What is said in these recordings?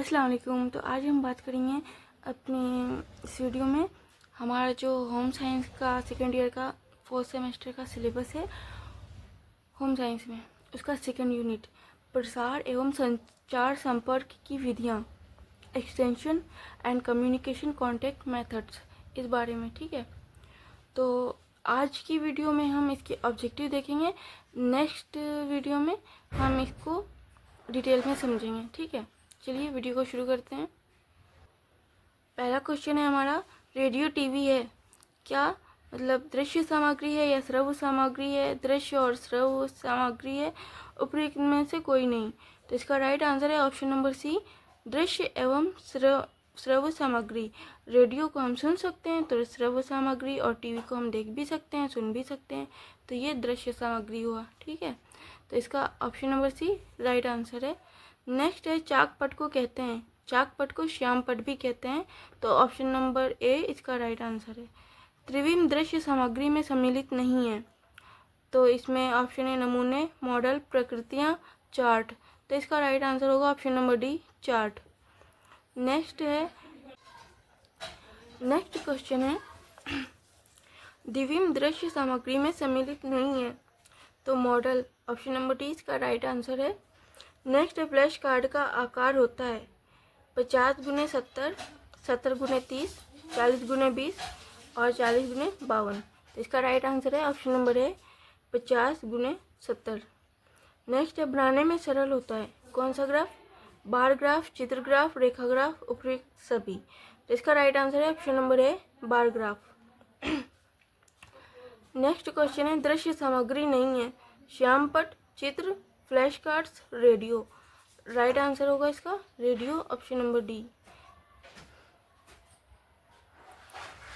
अस्सलाम वालेकुम। तो आज हम बात करेंगे अपने इस वीडियो में हमारा जो होम साइंस का सेकेंड ईयर का फोर्थ सेमेस्टर का सिलेबस है होम साइंस में, उसका सेकेंड यूनिट प्रसार एवं संचार संपर्क की विधियाँ, extension and communication contact methods, इस बारे में। ठीक है, तो आज की वीडियो में हम इसके ऑब्जेक्टिव देखेंगे। नेक्स्ट वीडियो में हम इसको डिटेल में समझेंगे। ठीक है, चलिए वीडियो को शुरू करते हैं। पहला क्वेश्चन है हमारा, रेडियो टीवी है क्या? मतलब दृश्य सामग्री है या श्रव्य सामग्री है? दृश्य और श्रव्य सामग्री है, उपरोक्त में से कोई नहीं। तो इसका राइट आंसर है ऑप्शन नंबर सी, दृश्य एवं श्रव्य सामग्री। रेडियो को हम सुन सकते हैं तो श्रव्य सामग्री, और टीवी को हम देख भी सकते हैं, सुन भी सकते हैं, तो ये दृश्य सामग्री हुआ। ठीक है, तो इसका option number C right answer है। नेक्स्ट है, चाक पट को कहते हैं, चाक पट को श्याम पट भी कहते हैं, तो ऑप्शन नंबर ए इसका राइट आंसर है। त्रिविम दृश्य सामग्री में सम्मिलित नहीं है, तो इसमें ऑप्शन है नमूने, मॉडल, प्रकृतियाँ, चार्ट, तो इसका राइट आंसर होगा option number D, chart. Next question है, द्विविम दृश्य सामग्री में सम्मिलित नहीं है, तो मॉडल, ऑप्शन नंबर डी इसका राइट आंसर है। नेक्स्ट है, फ्लैश कार्ड का आकार होता है 50x70, 70x30, 40x20 और 40x52, तो इसका राइट आंसर है ऑप्शन नंबर है 50x70। नेक्स्ट है, बनाने में सरल होता है कौन सा ग्राफ? बार ग्राफ, चित्र ग्राफ, रेखा ग्राफ, उपयुक्त सभी, तो इसका राइट आंसर है ऑप्शन नंबर है बार ग्राफ। नेक्स्ट क्वेश्चन है, दृश्य सामग्री नहीं है, श्याम पट, चित्र, flash cards, radio, right answer होगा इसका radio, option number D.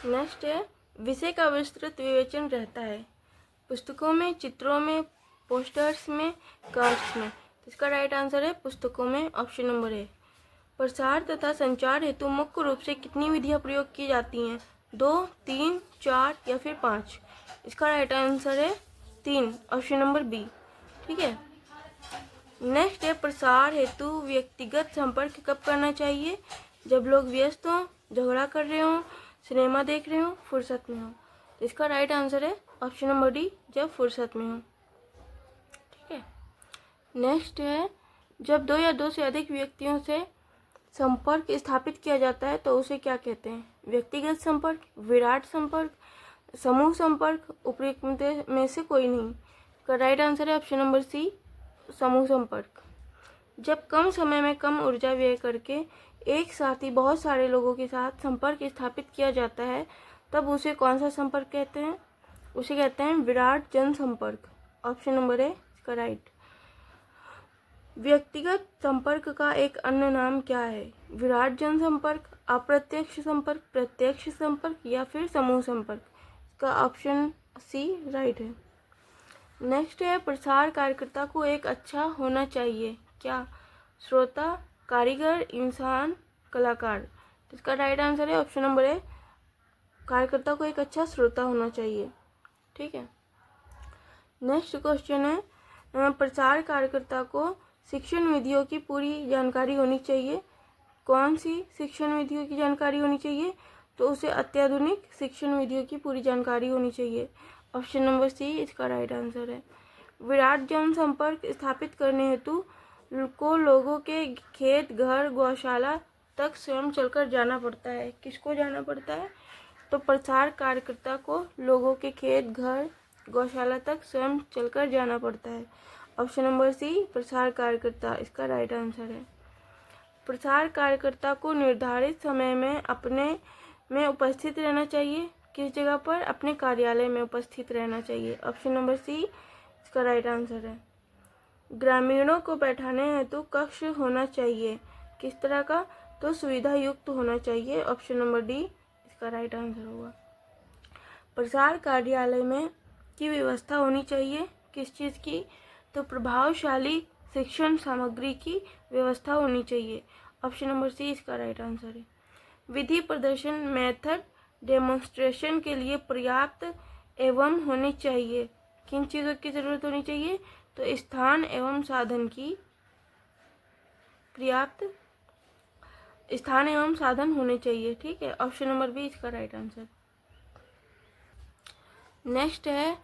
Next है, विषय का विस्तृत विवेचन रहता है पुस्तकों में, चित्रों में, पोस्टर्स में, कार्ड्स में, तो इसका राइट आंसर है पुस्तकों में, ऑप्शन नंबर है। प्रसार तथा संचार हेतु मुख्य रूप से कितनी विधियाँ प्रयोग की जाती हैं? 2, 3, 4 या फिर 5, इसका राइट आंसर है 3, ऑप्शन नंबर बी। ठीक है, नेक्स्ट है, प्रसार हेतु व्यक्तिगत संपर्क कब करना चाहिए? जब लोग व्यस्त हों, झगड़ा कर रहे हों, सिनेमा देख रहे हों, फुर्सत में हो, तो इसका राइट आंसर है ऑप्शन नंबर डी, जब फुर्सत में हो। ठीक है, नेक्स्ट है, जब 2 या 2 से अधिक व्यक्तियों से संपर्क स्थापित किया जाता है तो उसे क्या कहते हैं? व्यक्तिगत संपर्क, विराट संपर्क, समूह संपर्क, उपयुक्त में से कोई नहीं, का राइट आंसर है ऑप्शन नंबर सी, समूह संपर्क। जब कम समय में कम ऊर्जा व्यय करके एक साथ ही बहुत सारे लोगों के साथ संपर्क स्थापित किया जाता है तब उसे कौन सा संपर्क कहते हैं? उसे कहते हैं विराट जनसंपर्क, ऑप्शन नंबर है इसका राइट। व्यक्तिगत संपर्क का एक अन्य नाम क्या है? विराट जनसंपर्क, अप्रत्यक्ष संपर्क, प्रत्यक्ष संपर्क या फिर समूह संपर्क, इसका ऑप्शन सी राइट है। नेक्स्ट है, प्रसार कार्यकर्ता को एक अच्छा होना चाहिए क्या? श्रोता, कारीगर, इंसान, कलाकार, इसका राइट आंसर है ऑप्शन नंबर है कार्यकर्ता को एक अच्छा श्रोता होना चाहिए। ठीक है, नेक्स्ट क्वेश्चन है, प्रसार कार्यकर्ता को शिक्षण विधियों की पूरी जानकारी होनी चाहिए। कौन सी शिक्षण विधियों की जानकारी होनी चाहिए? तो उसे अत्याधुनिक शिक्षण विधियों की पूरी जानकारी होनी चाहिए, ऑप्शन नंबर सी इसका राइट आंसर है। विराट जनसंपर्क स्थापित करने हेतु को लोगों के खेत, घर, गौशाला तक स्वयं चलकर जाना पड़ता है। किसको जाना पड़ता है? तो प्रसार कार्यकर्ता को लोगों के खेत, घर, गौशाला तक स्वयं चलकर जाना पड़ता है, ऑप्शन नंबर सी प्रसार कार्यकर्ता, इसका राइट आंसर है। प्रसार कार्यकर्ता को निर्धारित समय में अपने में उपस्थित रहना चाहिए। किस जगह पर? अपने कार्यालय में उपस्थित रहना चाहिए, ऑप्शन नंबर सी इसका राइट आंसर है। ग्रामीणों को बैठाने हेतु कक्ष होना चाहिए, किस तरह का? तो सुविधा युक्त होना चाहिए, ऑप्शन नंबर डी इसका राइट आंसर होगा। प्रसार कार्यालय में की व्यवस्था होनी चाहिए, किस चीज़ की? तो प्रभावशाली शिक्षण सामग्री की व्यवस्था होनी चाहिए, ऑप्शन नंबर सी इसका राइट आंसर है। विधि प्रदर्शन, मेथड डेमोन्स्ट्रेशन के लिए पर्याप्त एवं होनी चाहिए, किन चीज़ों की ज़रूरत होनी चाहिए? तो स्थान एवं साधन की पर्याप्त स्थान एवं साधन होने चाहिए। ठीक है, ऑप्शन नंबर बी इसका राइट आंसर। नेक्स्ट है,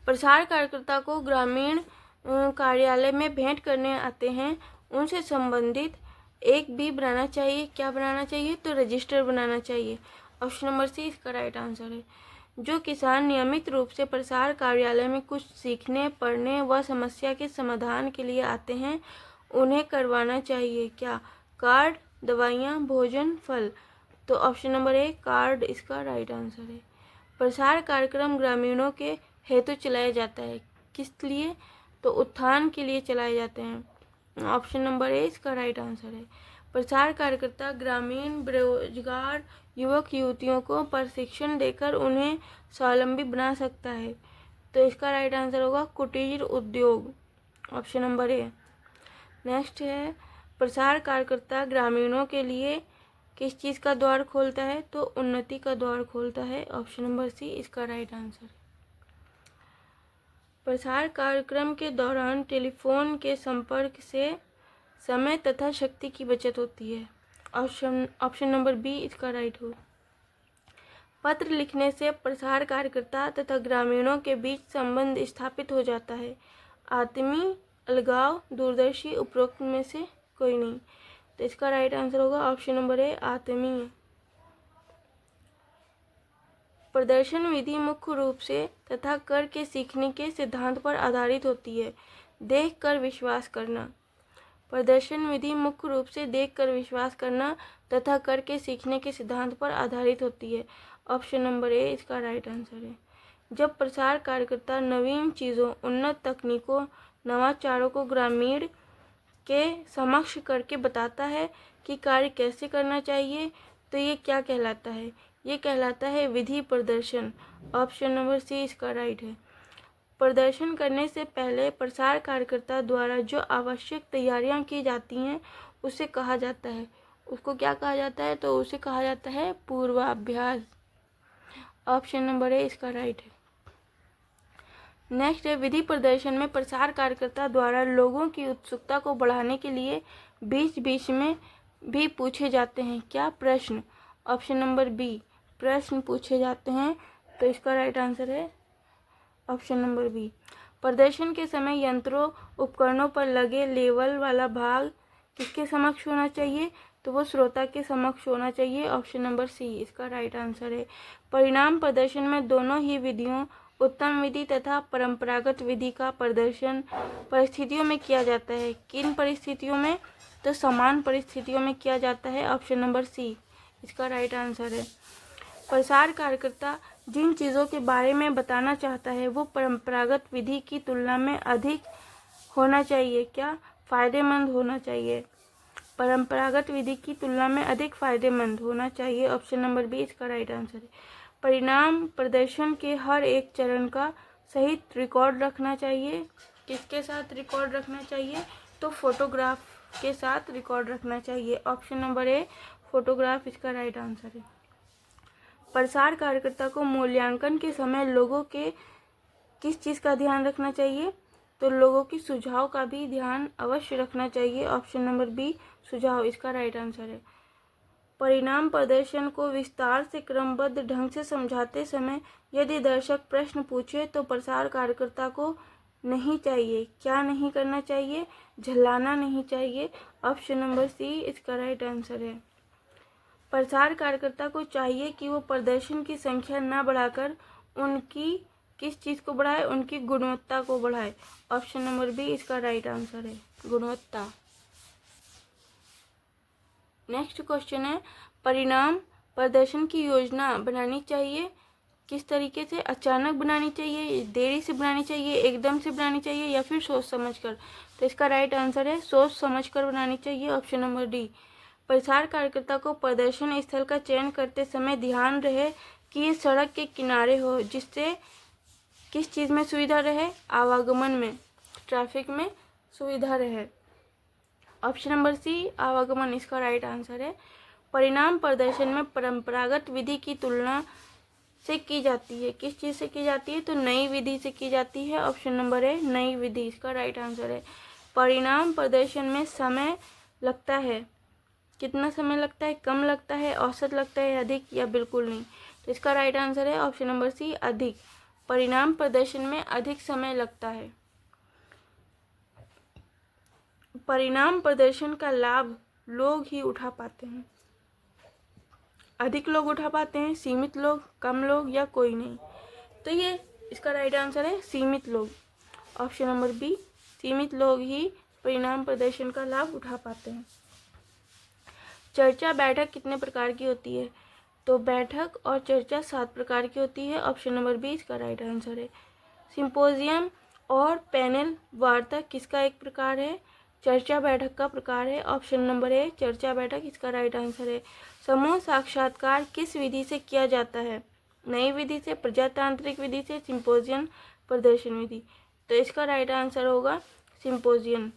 प्रसार कार्यकर्ता को ग्रामीण कार्यालय में भेंट करने आते हैं, उनसे संबंधित एक भी बनाना चाहिए। क्या बनाना चाहिए? तो रजिस्टर बनाना चाहिए। ऑप्शन नंबर सी इसका राइट आंसर है। जो किसान नियमित रूप से प्रसार कार्यालय में कुछ सीखने, पढ़ने व समस्या के समाधान के लिए आते हैं, उन्हें करवाना चाहिए क्या? कार्ड, दवाइयाँ, भोजन, फल। तो ऑप्शन नंबर ए कार्ड इसका राइट आंसर है। प्रसार कार्यक्रम ग्रामीणों के हेतु चलाया जाता है, किस लिए? तो उत्थान के लिए चलाए जाते हैं। ऑप्शन नंबर ए इसका राइट आंसर है। प्रसार कार्यकर्ता ग्रामीण बेरोजगार युवक युवतियों को प्रशिक्षण देकर उन्हें स्वावलंबी बना सकता है। तो इसका राइट आंसर होगा कुटीर उद्योग, ऑप्शन नंबर ए। नेक्स्ट है, प्रसार कार्यकर्ता ग्रामीणों के लिए किस चीज़ का द्वार खोलता है? तो उन्नति का द्वार खोलता है। ऑप्शन नंबर सी इसका राइट आंसर। प्रसार कार्यक्रम के दौरान टेलीफोन के संपर्क से समय तथा शक्ति की बचत होती है। ऑप्शन नंबर बी इसका राइट हो। पत्र लिखने से प्रसार कार्यकर्ता तथा ग्रामीणों के बीच संबंध स्थापित हो जाता है। आत्मीय, अलगाव, दूरदर्शी, उपरोक्त में से कोई नहीं। तो इसका राइट आंसर होगा ऑप्शन नंबर ए आत्मीय। प्रदर्शन विधि मुख्य रूप से तथा कर के सीखने के सिद्धांत पर आधारित होती है। देख कर विश्वास करना। प्रदर्शन विधि मुख्य रूप से देख कर विश्वास करना तथा कर के सीखने के सिद्धांत पर आधारित होती है। ऑप्शन नंबर ए इसका राइट आंसर है। जब प्रसार कार्यकर्ता नवीन चीज़ों, उन्नत तकनीकों, नवाचारों को ग्रामीण के समक्ष करके बताता है कि कार्य कैसे करना चाहिए, तो ये क्या कहलाता है? ये कहलाता है विधि प्रदर्शन। ऑप्शन नंबर सी इसका राइट है। प्रदर्शन करने से पहले प्रसार कार्यकर्ता द्वारा जो आवश्यक तैयारियां की जाती हैं, उसे कहा जाता है, उसको क्या कहा जाता है? तो उसे कहा जाता है पूर्वाभ्यास। ऑप्शन नंबर ए इसका राइट है। नेक्स्ट है, विधि प्रदर्शन में प्रसार कार्यकर्ता द्वारा लोगों की उत्सुकता को बढ़ाने के लिए बीच बीच में भी पूछे जाते हैं क्या? प्रश्न। ऑप्शन नंबर बी प्रश्न पूछे जाते हैं। तो इसका राइट आंसर है ऑप्शन नंबर बी। प्रदर्शन के समय यंत्रों, उपकरणों पर लगे लेवल वाला भाग किसके समक्ष होना चाहिए? तो वो श्रोता के समक्ष होना चाहिए। ऑप्शन नंबर सी इसका राइट आंसर है। परिणाम प्रदर्शन में दोनों ही विधियों, उत्तम विधि तथा परंपरागत विधि का प्रदर्शन परिस्थितियों में किया जाता है। किन परिस्थितियों में? तो समान परिस्थितियों में किया जाता है। ऑप्शन नंबर सी इसका राइट आंसर है। प्रसार कार्यकर्ता जिन चीज़ों के बारे में बताना चाहता है, वो परंपरागत विधि की तुलना में अधिक होना चाहिए क्या? फायदेमंद होना चाहिए। परंपरागत विधि की तुलना में अधिक फायदेमंद होना चाहिए। ऑप्शन नंबर बी इसका राइट आंसर है। परिणाम प्रदर्शन के हर एक चरण का सहित रिकॉर्ड रखना चाहिए। किसके साथ रिकॉर्ड रखना चाहिए? तो फोटोग्राफ के साथ रिकॉर्ड रखना चाहिए। ऑप्शन नंबर ए फोटोग्राफ इसका राइट आंसर है। प्रसार कार्यकर्ता को मूल्यांकन के समय लोगों के किस चीज़ का ध्यान रखना चाहिए? तो लोगों की सुझाव का भी ध्यान अवश्य रखना चाहिए। ऑप्शन नंबर बी सुझाव इसका राइट आंसर है। परिणाम प्रदर्शन को विस्तार से क्रमबद्ध ढंग से समझाते समय यदि दर्शक प्रश्न पूछे तो प्रसार कार्यकर्ता को नहीं चाहिए, क्या नहीं करना चाहिए? झल्लाना नहीं चाहिए। ऑप्शन नंबर सी इसका राइट आंसर है। प्रसार कार्यकर्ता को चाहिए कि वो प्रदर्शन की संख्या न बढ़ाकर उनकी किस चीज़ को बढ़ाए? उनकी गुणवत्ता को बढ़ाए। ऑप्शन नंबर बी इसका राइट आंसर है, गुणवत्ता। नेक्स्ट क्वेश्चन है, परिणाम प्रदर्शन की योजना बनानी चाहिए किस तरीके से? अचानक बनानी चाहिए, देरी से बनानी चाहिए, एकदम से बनानी चाहिए, या फिर सोच समझकर? तो इसका राइट आंसर है सोच समझकर बनानी चाहिए। Option number D. प्रसार कार्यकर्ता को प्रदर्शन स्थल का चयन करते समय ध्यान रहे कि ये सड़क के किनारे हो, जिससे किस चीज़ में सुविधा रहे? आवागमन में, ट्रैफिक में सुविधा रहे। ऑप्शन नंबर सी आवागमन इसका राइट आंसर है। परिणाम प्रदर्शन में परंपरागत विधि की तुलना से की जाती है, किस चीज़ से की जाती है? तो नई विधि से की जाती है। ऑप्शन नंबर है नई विधि इसका राइट आंसर है। परिणाम प्रदर्शन में समय लगता है कितना समय लगता है, कम लगता है, औसत लगता है, अधिक या बिल्कुल नहीं। तो इसका राइट आंसर है ऑप्शन नंबर सी, अधिक। परिणाम प्रदर्शन में अधिक समय लगता है। परिणाम प्रदर्शन का लाभ लोग ही उठा पाते हैं। अधिक लोग उठा पाते हैं, सीमित लोग, कम लोग या कोई नहीं। तो ये इसका राइट आंसर है सीमित लोग, ऑप्शन नंबर बी। सीमित लोग ही परिणाम प्रदर्शन का लाभ उठा पाते हैं। चर्चा बैठक कितने प्रकार की होती है? तो बैठक और चर्चा 7 प्रकार की होती है, ऑप्शन नंबर बी इसका राइट आंसर है। सिंपोजियम और पैनल वार्ता किसका एक प्रकार है? चर्चा बैठक का प्रकार है, ऑप्शन नंबर ए चर्चा बैठक इसका राइट आंसर है। समूह साक्षात्कार किस विधि से किया जाता है? नई विधि से, प्रजातांत्रिक विधि से, सिंपोजियम, प्रदर्शन विधि। तो इसका राइट आंसर होगा सिंपोजियम,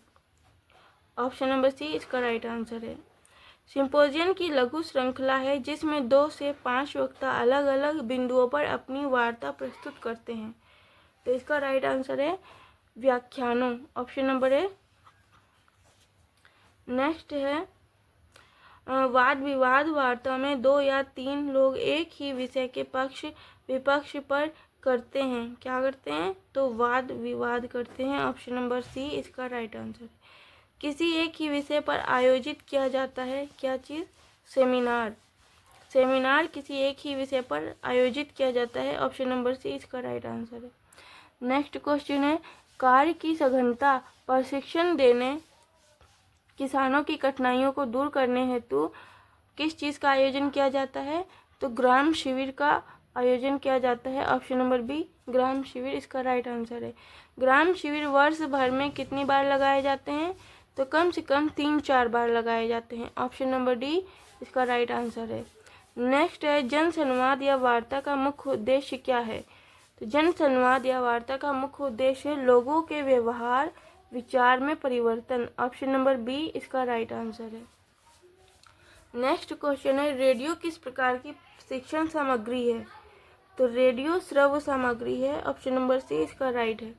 ऑप्शन नंबर सी इसका राइट आंसर है। सिंपोजियम की लघु श्रृंखला है जिसमें 2 से 5 वक्ता अलग अलग बिंदुओं पर अपनी वार्ता प्रस्तुत करते हैं। तो इसका राइट आंसर है व्याख्यानों, ऑप्शन नंबर ए। नेक्स्ट है वाद विवाद वार्ता में 2 या 3 लोग एक ही विषय के पक्ष विपक्ष पर करते हैं। क्या करते हैं? तो वाद विवाद करते हैं, ऑप्शन नंबर सी इसका राइट आंसर है। किसी एक ही विषय पर आयोजित किया जाता है, क्या चीज़? सेमिनार। सेमिनार किसी एक ही विषय पर आयोजित किया जाता है, ऑप्शन नंबर सी इसका राइट आंसर है। नेक्स्ट क्वेश्चन है कार्य की सघनता प्रशिक्षण देने किसानों की कठिनाइयों को दूर करने हेतु किस चीज़ का आयोजन किया जाता है? तो ग्राम शिविर का आयोजन किया जाता है, ऑप्शन नंबर बी ग्राम शिविर इसका राइट आंसर है। ग्राम शिविर वर्ष भर में कितनी बार लगाए जाते हैं? तो कम से कम 3-4 बार लगाए जाते हैं, ऑप्शन नंबर डी इसका राइट आंसर है। नेक्स्ट है जन संवाद या वार्ता का मुख्य उद्देश्य क्या है? तो जन संवाद या वार्ता का मुख्य उद्देश्य लोगों के व्यवहार विचार में परिवर्तन, ऑप्शन नंबर बी इसका राइट आंसर है। नेक्स्ट क्वेश्चन है रेडियो किस प्रकार की शिक्षण सामग्री है? तो रेडियो श्रव्य सामग्री है, ऑप्शन नंबर सी इसका राइट है।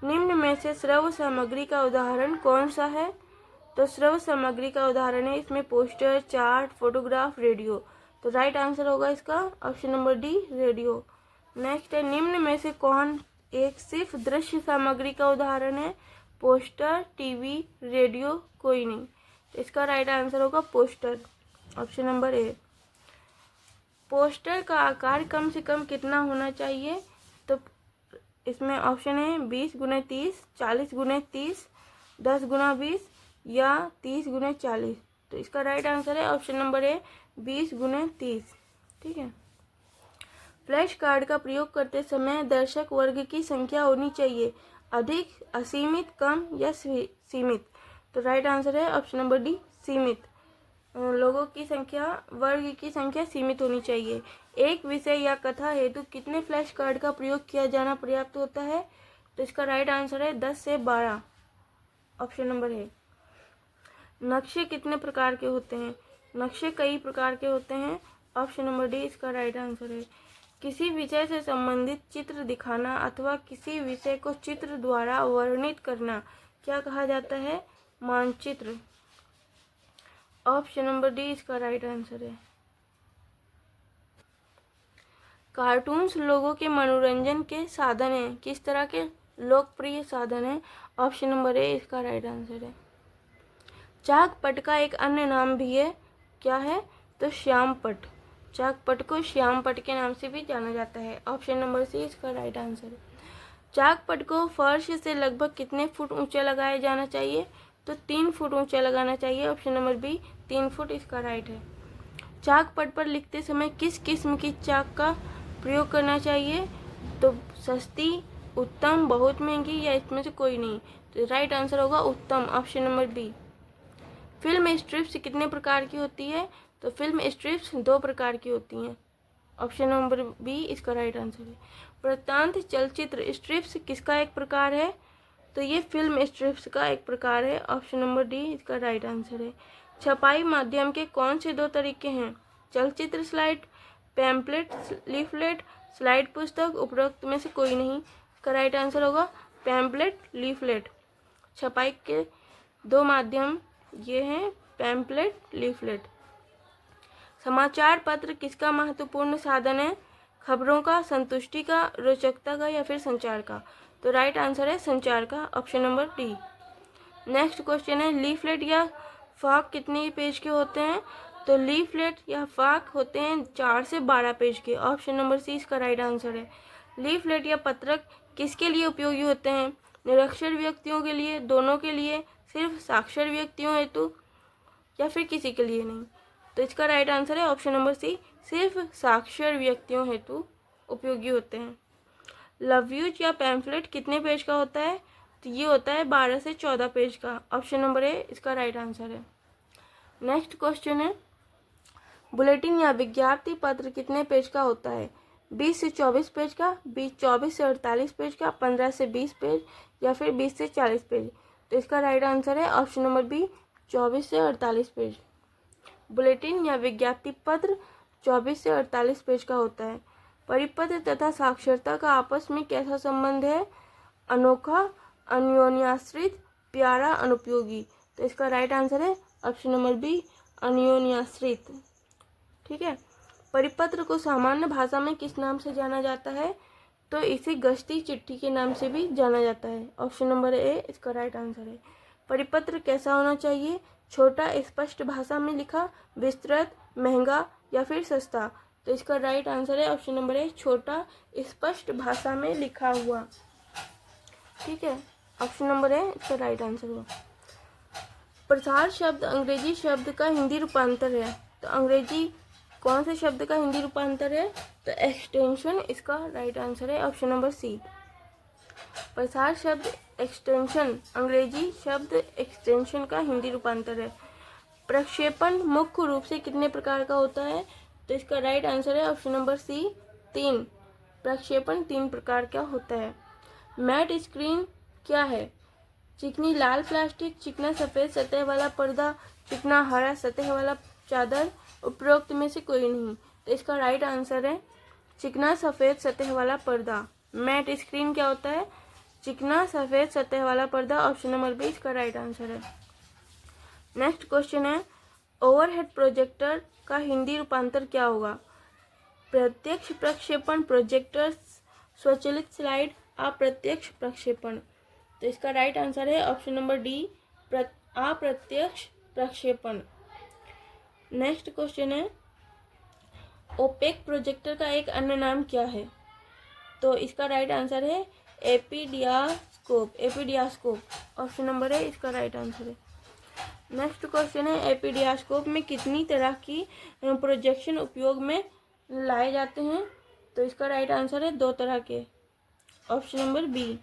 निम्न में से श्रव्य सामग्री का उदाहरण कौन सा है? तो श्रव्य सामग्री का उदाहरण है इसमें पोस्टर, चार्ट, फोटोग्राफ, रेडियो। तो राइट आंसर होगा इसका option number D radio. Next है निम्न में से कौन एक सिर्फ दृश्य सामग्री का उदाहरण है? पोस्टर, टीवी, रेडियो, कोई नहीं। तो इसका राइट आंसर होगा पोस्टर, ऑप्शन नंबर ए। पोस्टर का आकार कम से कम कितना होना चाहिए? तो इसमें ऑप्शन है 20x30, 40x30, 10x20 या 30x40। तो इसका राइट आंसर है ऑप्शन नंबर ए 20x30। ठीक है। फ्लैश कार्ड का प्रयोग करते समय दर्शक वर्ग की संख्या होनी चाहिए, अधिक, असीमित, कम या सीमित। तो राइट आंसर है ऑप्शन नंबर डी सीमित। लोगों की संख्या, वर्ग की संख्या सीमित होनी चाहिए। एक विषय या कथा हेतु कितने फ्लैश कार्ड का प्रयोग किया जाना पर्याप्त होता है? तो इसका राइट आंसर है 10 से 12, ऑप्शन नंबर है। नक्शे कितने प्रकार के होते हैं? नक्शे कई प्रकार के होते हैं, ऑप्शन नंबर डी इसका राइट आंसर है। किसी विषय से संबंधित चित्र दिखाना अथवा किसी विषय को चित्र द्वारा वर्णित करना क्या कहा जाता है? मानचित्र, ऑप्शन नंबर डी इसका राइट आंसर है। कार्टून्स लोगों के मनोरंजन के साधन हैं, किस तरह के लोकप्रिय साधन हैं? ऑप्शन नंबर ए इसका राइट आंसर है। चाक पट का एक अन्य नाम भी है, क्या है? तो श्याम पट। चाक पट को श्याम पट के नाम से भी जाना जाता है, ऑप्शन नंबर सी इसका राइट आंसर है। चाक पट को फर्श से लगभग कितने फुट ऊंचा लगाया जाना चाहिए? तो 3 फुट ऊंचा लगाना चाहिए, ऑप्शन नंबर बी 3 फुट इसका राइट है। चाक पट पर लिखते समय किस किस्म की चाक का प्रयोग करना चाहिए? तो सस्ती, उत्तम, बहुत महंगी या इसमें से कोई नहीं। तो राइट आंसर होगा उत्तम, option number B. Film strips कितने प्रकार की होती है? तो फिल्म स्ट्रिप्स 2 प्रकार की होती हैं, ऑप्शन नंबर बी इसका राइट आंसर है। वृत्तांत चलचित्र स्ट्रिप्स किसका एक प्रकार है? तो ये फिल्म स्ट्रिप्स का एक प्रकार है, ऑप्शन नंबर डी इसका राइट आंसर है। छपाई माध्यम के कौन से 2 तरीके हैं? चलचित्र स्लाइड, पैम्पलेट, लीफलेट, स्लाइड पुस्तक, उपरोक्त में से कोई नहीं। इसका राइट आंसर होगा पैम्पलेट, लीफलेट। छपाई के 2 माध्यम ये हैं पैम्पलेट, लीफलेट। समाचार पत्र किसका महत्वपूर्ण साधन है? खबरों का, संतुष्टि का, रोचकता का या फिर संचार का? तो राइट आंसर है संचार का, option number D. Next question है लीफलेट या फाक कितने पेज के होते हैं? तो लीफलेट या फाक होते हैं 4 से 12 पेज के, ऑप्शन नंबर सी इसका राइट आंसर है। लीफलेट या पत्रक किसके लिए उपयोगी होते हैं? निरक्षर व्यक्तियों के लिए, दोनों के लिए, सिर्फ साक्षर व्यक्तियों हेतु या फिर किसी के लिए नहीं? तो इसका राइट आंसर है ऑप्शन नंबर सी, सिर्फ साक्षर व्यक्तियों हेतु उपयोगी होते हैं। लवयुज या पैम्फलेट कितने पेज का होता है? तो ये होता है 12 से 14 पेज का, ऑप्शन नंबर ए इसका राइट आंसर है। नेक्स्ट क्वेश्चन है बुलेटिन या विज्ञप्ति पत्र कितने पेज का होता है? 20 से 24 पेज का, 24 से 48 पेज का, 15 से 20 पेज या फिर 20 से 40 पेज? तो इसका राइट आंसर है ऑप्शन नंबर बी, 24 से 48 पेज। बुलेटिन या विज्ञप्ति पत्र 24 से 48 पेज का होता है। परिपत्र तथा साक्षरता का आपस में कैसा संबंध है? अनोखा, अन्योन्याश्रित, प्यारा, अनुपयोगी? तो इसका राइट आंसर है ऑप्शन नंबर बी, अन्योन्याश्रित। ठीक है। परिपत्र को सामान्य भाषा में किस नाम से जाना जाता है? तो इसे गश्ती चिट्ठी के नाम से भी जाना जाता है, ऑप्शन नंबर ए इसका राइट आंसर है। परिपत्र कैसा होना चाहिए? छोटा, स्पष्ट भाषा में लिखा, विस्तृत, महंगा या फिर सस्ता? तो इसका राइट आंसर है ऑप्शन नंबर ए, छोटा, स्पष्ट भाषा में लिखा हुआ। ठीक है, ऑप्शन नंबर ए इसका राइट आंसर हुआ। प्रसार शब्द अंग्रेजी शब्द का हिंदी रूपांतर है, तो अंग्रेजी कौन से शब्द का हिंदी रूपांतर है? तो एक्सटेंशन इसका राइट आंसर है, ऑप्शन नंबर सी। प्रसार शब्द एक्सटेंशन, अंग्रेजी शब्द एक्सटेंशन का हिंदी रूपांतर है। प्रक्षेपण मुख्य रूप से कितने प्रकार का होता है? तो इसका राइट आंसर है ऑप्शन नंबर सी, 3। प्रक्षेपण 3 प्रकार का होता है। मैट स्क्रीन क्या है? चिकनी लाल प्लास्टिक, चिकना सफ़ेद सतह वाला पर्दा, चिकना हरा सतह वाला चादर, उपरोक्त में से कोई नहीं? तो इसका राइट आंसर है चिकना सफ़ेद सतह वाला पर्दा। मैट स्क्रीन क्या होता है? चिकना सफ़ेद सतह वाला पर्दा, ऑप्शन नंबर बी इसका राइट आंसर है। नेक्स्ट क्वेश्चन है ओवरहेड प्रोजेक्टर का हिंदी रूपांतर क्या होगा? प्रत्यक्ष प्रक्षेपण, प्रोजेक्टर, स्वचालित स्लाइड, अप्रत्यक्ष प्रक्षेपण? तो इसका राइट आंसर है ऑप्शन नंबर डी, अप्रत्यक्ष प्रक्षेपण। नेक्स्ट क्वेश्चन है ओपेक प्रोजेक्टर का एक अन्य नाम क्या है? तो इसका राइट आंसर है एपीडियास्कोप, ऑप्शन नंबर है इसका राइट आंसर है। नेक्स्ट क्वेश्चन है एपीडियास्कोप में कितनी तरह की प्रोजेक्शन उपयोग में लाए जाते हैं? तो इसका राइट आंसर है 2 तरह के, option number B.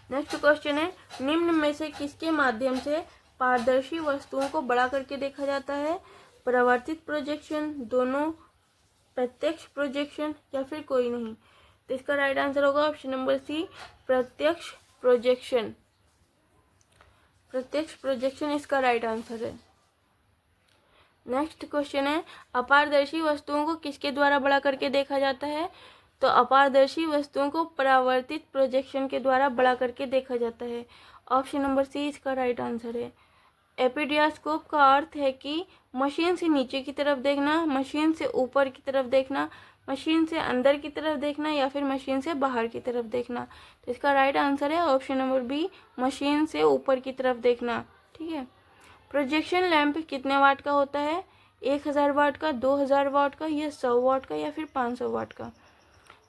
Next question है निम्न में से किसके माध्यम से पारदर्शी वस्तुओं को बड़ा करके देखा जाता है? परावर्तित प्रोजेक्शन, दोनों, प्रत्यक्ष प्रोजेक्शन या फिर कोई नहीं? तो इसका राइट आंसर होगा ऑप्शन नंबर सी, प्रत्यक्ष प्रोजेक्शन। प्रत्यक्ष प्रोजेक्शन इसका राइट आंसर है। नेक्स्ट क्वेश्चन है अपारदर्शी वस्तुओं को किसके द्वारा बड़ा करके देखा जाता है? तो अपारदर्शी वस्तुओं को परावर्तित प्रोजेक्शन के द्वारा बड़ा करके देखा जाता है, ऑप्शन नंबर सी इसका राइट आंसर है। एपीडियास्कोप का अर्थ है कि मशीन से नीचे की तरफ देखना, मशीन से ऊपर की तरफ देखना, मशीन से अंदर की तरफ देखना या फिर मशीन से बाहर की तरफ देखना? तो इसका राइट आंसर है ऑप्शन नंबर बी, मशीन से ऊपर की तरफ देखना। ठीक है। प्रोजेक्शन लैंप कितने वाट का होता है? 1000 वाट का, 2000 वाट का, या 100 वाट का या फिर 500 वाट का?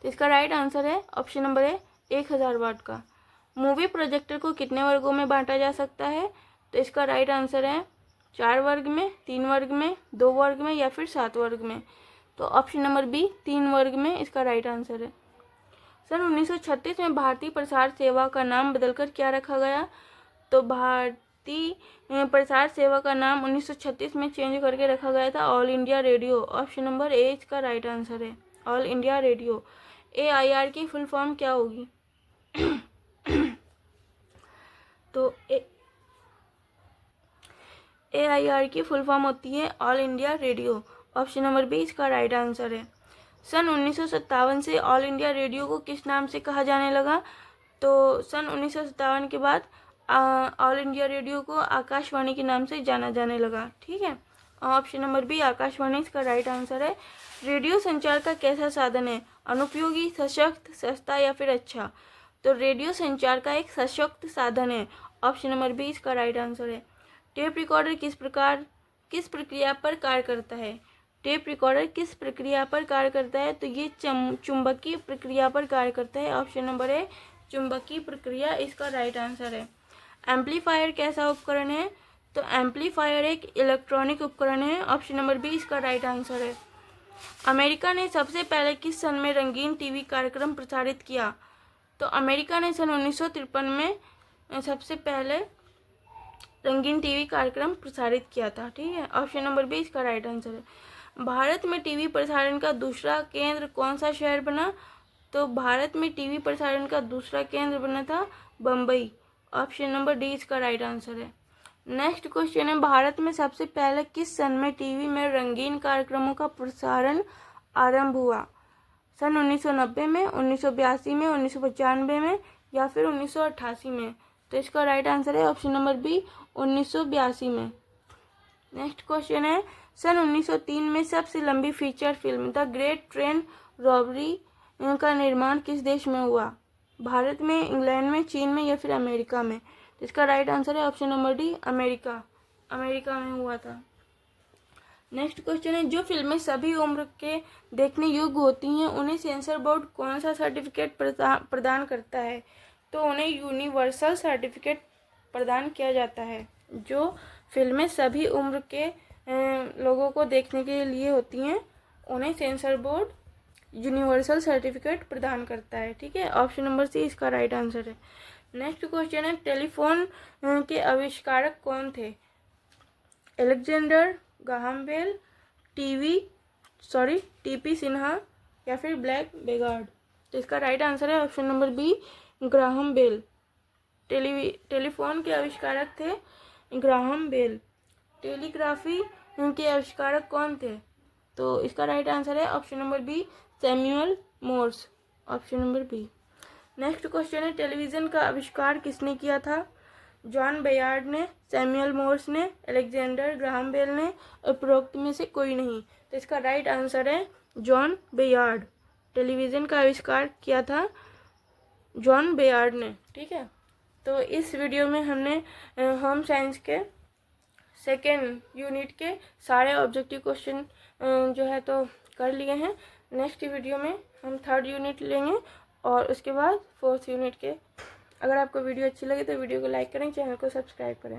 तो इसका राइट आंसर है ऑप्शन नंबर है 1000 वाट का। मूवी प्रोजेक्टर को कितने वर्गों में बांटा जा सकता है? तो इसका राइट आंसर है 4 वर्ग में, 3 वर्ग में, 2 वर्ग में या फिर 7 वर्ग में? तो ऑप्शन नंबर बी 3 वर्ग में इसका राइट आंसर है। सन 1936 में भारतीय प्रसार सेवा का नाम बदलकर क्या रखा गया? तो भारतीय प्रसार सेवा का नाम 1936 में चेंज करके रखा गया था all India radio, option number A इसका राइट आंसर है, ऑल इंडिया रेडियो। AIR की फुल फॉर्म क्या होगी? तो AIR की फुल फॉर्म होती है all India radio, option number B इसका राइट आंसर है। सन 1957 से ऑल इंडिया रेडियो को किस नाम से कहा जाने लगा? तो सन 1957 के बाद ऑल इंडिया रेडियो को आकाशवाणी के नाम से जाना जाने लगा। ठीक है, ऑप्शन नंबर बी आकाशवाणी इसका राइट आंसर है। रेडियो संचार का कैसा साधन है? अनुपयोगी, सशक्त, सस्ता या फिर अच्छा? तो रेडियो संचार का एक सशक्त साधन है। ऑप्शन नंबर बी इसका राइट आंसर है। टेप रिकॉर्डर किस प्रक्रिया पर कार्य करता है? टेप रिकॉर्डर किस प्रक्रिया पर कार्य करता है? तो ये चुंबकीय प्रक्रिया पर कार्य करता है। ऑप्शन नंबर है चुंबकीय प्रक्रिया इसका राइट आंसर है। एम्पलीफायर कैसा उपकरण है? तो एम्पलीफायर एक इलेक्ट्रॉनिक उपकरण है। ऑप्शन नंबर बी इसका राइट आंसर है। अमेरिका ने सबसे पहले किस सन में रंगीन टीवी कार्यक्रम प्रसारित किया? तो अमेरिका ने सन 1953 में सबसे पहले रंगीन टीवी कार्यक्रम प्रसारित किया था। ठीक है, ऑप्शन नंबर बी इसका राइट आंसर है। भारत में टीवी प्रसारण का दूसरा केंद्र कौन सा शहर बना? तो भारत में टीवी प्रसारण का दूसरा केंद्र बना था बम्बई। ऑप्शन नंबर डी इसका राइट आंसर है। नेक्स्ट क्वेश्चन है, भारत में सबसे पहले किस सन में टीवी में रंगीन कार्यक्रमों का प्रसारण आरंभ हुआ? सन 1990 में, 1982 में, 1995 में या फिर 1988 में? तो इसका राइट आंसर है ऑप्शन नंबर बी 1982 में। नेक्स्ट क्वेश्चन है, सन 1903 में सबसे लंबी feature film the great train robbery का निर्माण किस देश में हुआ? भारत में, इंग्लैंड में, चीन में या फिर अमेरिका में? तो इसका राइट आंसर है ऑप्शन नंबर डी अमेरिका में हुआ था। नेक्स्ट क्वेश्चन है, जो फिल्में सभी उम्र के देखने योग्य होती हैं उन्हें सेंसर बोर्ड कौन सा सर्टिफिकेट प्रदान करता है? तो उन्हें यूनिवर्सल सर्टिफिकेट प्रदान किया जाता है। जो फिल्में सभी उम्र के लोगों को देखने के लिए होती हैं उन्हें सेंसर बोर्ड यूनिवर्सल सर्टिफिकेट प्रदान करता है। ठीक है, ऑप्शन नंबर सी इसका राइट आंसर है। नेक्स्ट क्वेश्चन है, टेलीफोन के आविष्कारक कौन थे? Alexander Graham Bell, TP Sinha या फिर ब्लैक बेगार्ड? तो इसका राइट आंसर है option number B Graham Bell. Telephone के आविष्कारक थे ग्राहम बेल। टेलीग्राफी के आविष्कारक कौन थे? तो इसका राइट आंसर है option number B Samuel Morse. Option number B. Next question है, टेलीविज़न का आविष्कार किसने किया था? जॉन बेयार्ड ने, सैमुअल मोर्स ने, अलेक्जेंडर ग्राहम बेल ने, उपरोक्त में से कोई नहीं? तो इसका राइट आंसर है जॉन बेयार्ड। टेलीविज़न का आविष्कार किया था जॉन बेयार्ड ने। ठीक है, तो इस वीडियो में हमने होम साइंस के सेकेंड यूनिट के सारे ऑब्जेक्टिव क्वेश्चन जो है तो कर लिए हैं। नेक्स्ट वीडियो में हम थर्ड यूनिट लेंगे और उसके बाद फोर्थ यूनिट के। अगर आपको वीडियो अच्छी लगे तो वीडियो को लाइक करें, चैनल को सब्सक्राइब करें।